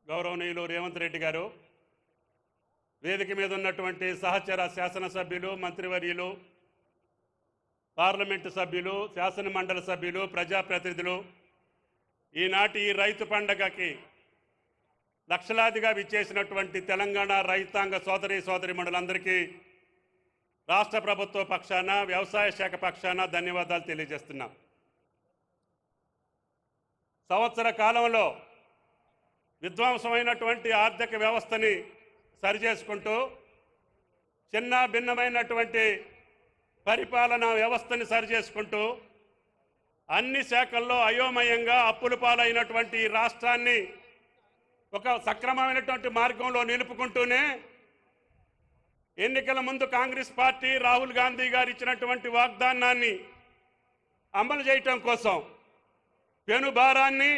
గౌరవనీయులు రేవంత్ రెడ్డి గారు, వేదిక మీద ఉన్నటువంటి సహచర శాసనసభ్యులు, మంత్రివర్యులు, పార్లమెంటు సభ్యులు, శాసన మండలి సభ్యులు, ప్రజాప్రతినిధులు, ఈనాటి ఈ రైతు పండగకి లక్షలాదిగా విచ్చేసినటువంటి తెలంగాణ రైతాంగ సోదరీమణులందరికీ రాష్ట్ర ప్రభుత్వ పక్షాన, వ్యవసాయ శాఖ పక్షాన ధన్యవాదాలు తెలియజేస్తున్నాం. సంవత్సర కాలంలో విధ్వంసమైనటువంటి ఆర్థిక వ్యవస్థని సరిచేసుకుంటూ చిన్న భిన్నమైనటువంటి పరిపాలనా వ్యవస్థని సరిచేసుకుంటూ అన్ని శాఖల్లో అయోమయంగా అప్పుల పాలైనటువంటి రాష్ట్రాన్ని ఒక సక్రమమైనటువంటి మార్గంలో నిలుపుకుంటూనే ఎన్నికల ముందు కాంగ్రెస్ పార్టీ రాహుల్ గాంధీ గారు ఇచ్చినటువంటి వాగ్దానాన్ని అమలు చేయటం కోసం పెనుభారాన్ని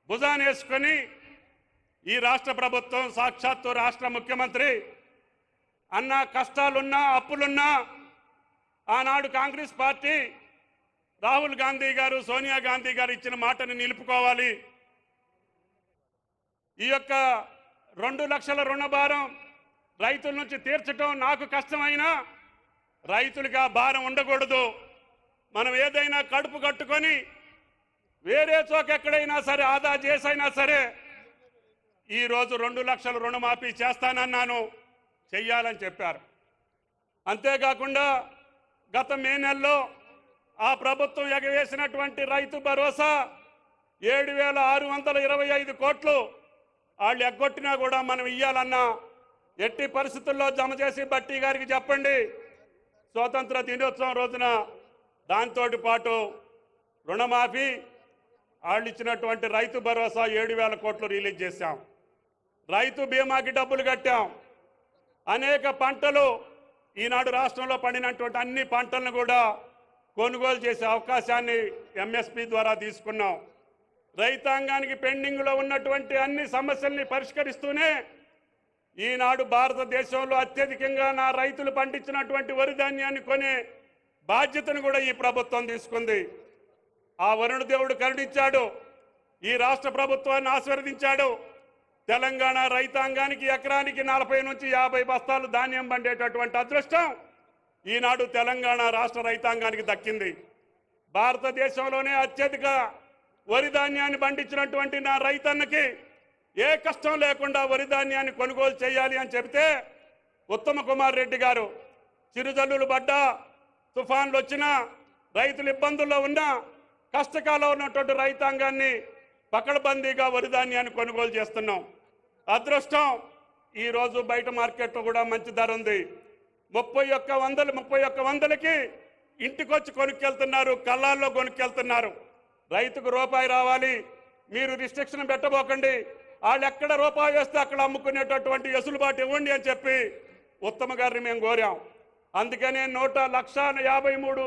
భుజానేసుకొని ఈ రాష్ట్ర ప్రభుత్వం, సాక్షాత్తు రాష్ట్ర ముఖ్యమంత్రి అన్న కష్టాలున్నా అప్పులున్నా ఆనాడు కాంగ్రెస్ పార్టీ రాహుల్ గాంధీ గారు, సోనియా గాంధీ గారు ఇచ్చిన మాటని నిలుపుకోవాలి. ఈ యొక్క 2 లక్షల రుణభారం రైతుల నుంచి తీర్చడం నాకు కష్టమైనా రైతులుగా భారం ఉండకూడదు. మనం ఏదైనా కడుపు కట్టుకొని వేరే చోక ఎక్కడైనా సరే ఆదా చేసైనా సరే ఈరోజు 2 లక్షల రుణమాఫీ చేస్తానన్నాను, చెయ్యాలని చెప్పారు. అంతేకాకుండా గత మే నెలలో ఆ ప్రభుత్వం ఎగవేసినటువంటి రైతు భరోసా 7,625 కోట్లు వాళ్ళు ఎగ్గొట్టినా కూడా మనం ఇయ్యాలన్నా ఎట్టి పరిస్థితుల్లో జమ చేసి బట్టి గారికి చెప్పండి, స్వాతంత్ర దినోత్సవం రోజున దాంతో పాటు రుణమాఫీ వాళ్ళు ఇచ్చినటువంటి రైతు భరోసా 7,000 కోట్లు రిలీజ్ చేశాం. రైతు బీమాకి డబ్బులు కట్టాం. అనేక పంటలు ఈనాడు రాష్ట్రంలో పండినటువంటి అన్ని పంటలను కూడా కొనుగోలు చేసే అవకాశాన్ని ఎంఎస్పీ ద్వారా తీసుకున్నాం. రైతాంగానికి పెండింగ్లో ఉన్నటువంటి అన్ని సమస్యల్ని పరిష్కరిస్తూనే ఈనాడు భారతదేశంలో అత్యధికంగా నా రైతులు పండించినటువంటి వరి ధాన్యాన్ని కొనే బాధ్యతను కూడా ఈ ప్రభుత్వం తీసుకుంది. ఆ వరుణ దేవుడు కరుణించాడు, ఈ రాష్ట్ర ప్రభుత్వాన్ని ఆశీర్వదించాడు. తెలంగాణ రైతాంగానికి ఎకరానికి 40 నుంచి 50 బస్తాలు ధాన్యం పండేటటువంటి అదృష్టం ఈనాడు తెలంగాణ రాష్ట్ర రైతాంగానికి దక్కింది. భారతదేశంలోనే అత్యధిక వరి ధాన్యాన్ని పండించినటువంటి నా రైతన్నకి ఏ కష్టం లేకుండా వరి ధాన్యాన్ని కొనుగోలు చేయాలి అని చెబితే ఉత్తమ కుమార్ రెడ్డి గారు చిరుజల్లులు పడ్డా, తుఫాన్లు వచ్చినా, రైతులు ఇబ్బందుల్లో ఉన్నా, కష్టకాలంలో ఉన్నటువంటి రైతాంగాన్ని పకడ్బందీగా వరి ధాన్యాన్ని కొనుగోలు చేస్తున్నాం. అదృష్టం ఈరోజు బయట మార్కెట్లో కూడా మంచి ధర ఉంది. 31,100కి ఇంటికొచ్చి కొనుక్కెళ్తున్నారు, కళ్ళాల్లో కొనుక్కెళ్తున్నారు. రైతుకు రూపాయి రావాలి, మీరు రిస్ట్రిక్షన్ పెట్టబోకండి, వాళ్ళు ఎక్కడ రూపాయి వేస్తే అక్కడ అమ్ముకునేటటువంటి వెసులుబాటు ఇవ్వండి అని చెప్పి ఉత్తమ గారిని మేము కోరాం. అందుకనే 1,53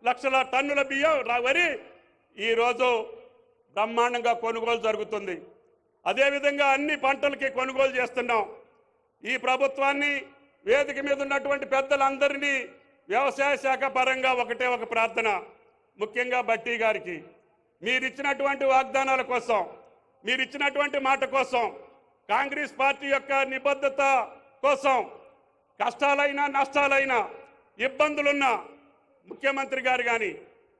లక్షల టన్నుల బియ్యం వరి ఈరోజు బ్రహ్మాండంగా కొనుగోలు జరుగుతుంది. అదేవిధంగా అన్ని పంటలకి కొనుగోలు చేస్తున్నాం. ఈ ప్రభుత్వాన్ని, వేదిక మీద ఉన్నటువంటి పెద్దలందరినీ వ్యవసాయ శాఖ పరంగా ఒకటే ఒక ప్రార్థన, ముఖ్యంగా బట్టి గారికి, మీరిచ్చినటువంటి వాగ్దానాల కోసం, మీరిచ్చినటువంటి మాట కోసం, కాంగ్రెస్ పార్టీ యొక్క నిబద్ధత కోసం కష్టాలైనా నష్టాలైనా ఇబ్బందులున్నా ముఖ్యమంత్రి గారు కానీ,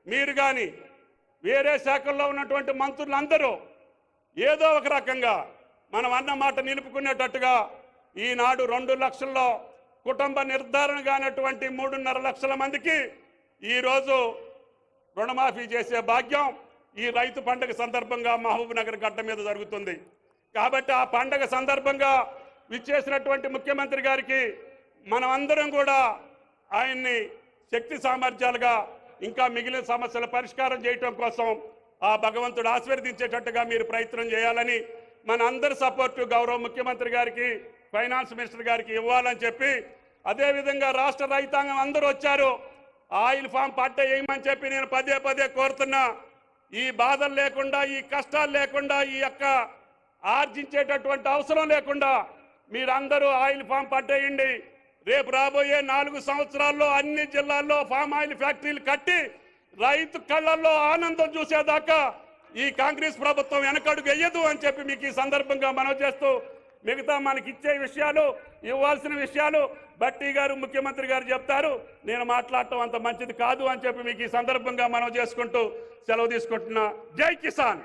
మీరు కానీ, వేరే శాఖల్లో ఉన్నటువంటి మంత్రులందరూ ఏదో ఒక రకంగా మనం అన్న మాట నిలుపుకునేటట్టుగా ఈనాడు 2 లక్షల్లో కుటుంబ నిర్ధారణ కానటువంటి 3.5 లక్షల మందికి ఈరోజు రుణమాఫీ చేసే భాగ్యం ఈ రైతు పండుగ సందర్భంగా మహబూబ్ నగర్ గడ్డ మీద జరుగుతుంది. కాబట్టి ఆ పండుగ సందర్భంగా విచ్చేసినటువంటి ముఖ్యమంత్రి గారికి మనం అందరం కూడా ఆయన్ని శక్తి సామర్థ్యాలుగా ఇంకా మిగిలిన సమస్యల పరిష్కారం చేయటం కోసం ఆ భగవంతుడు ఆశీర్వదించేటట్టుగా మీరు ప్రయత్నం చేయాలని, మన అందరి సపోర్టు గౌరవ ముఖ్యమంత్రి గారికి, ఫైనాన్స్ మినిస్టర్ గారికి ఇవ్వాలని చెప్పి, అదేవిధంగా రాష్ట్ర రైతాంగం అందరూ వచ్చారు, ఆయిల్ ఫామ్ పట్ట వేయమని చెప్పి నేను పదే కోరుతున్నా. ఈ బాధలు లేకుండా, ఈ కష్టాలు లేకుండా, ఈ యొక్క ఆర్జించేటటువంటి అవసరం లేకుండా మీరందరూ ఆయిల్ ఫామ్ పట్టేయండి. రేపు రాబోయే 4 సంవత్సరాల్లో అన్ని జిల్లాల్లో ఫామ్ ఆయిల్ ఫ్యాక్టరీలు కట్టి రైతు కళ్ళల్లో ఆనందం చూసేదాకా ఈ కాంగ్రెస్ ప్రభుత్వం వెనకడుగు వేయదు అని చెప్పి మీకు ఈ సందర్భంగా మనవి చేస్తూ మిగతా మనకి ఇచ్చే విషయాలు ఇవ్వాల్సిన విషయాలు భట్టి గారు ముఖ్యమంత్రి గారు చెప్తారు. నేను మాట్లాడటం అంత మంచిది కాదు అని చెప్పి మీకు ఈ సందర్భంగా మనవి చేసుకుంటూ సెలవు తీసుకుంటున్నా. జై కిసాన్.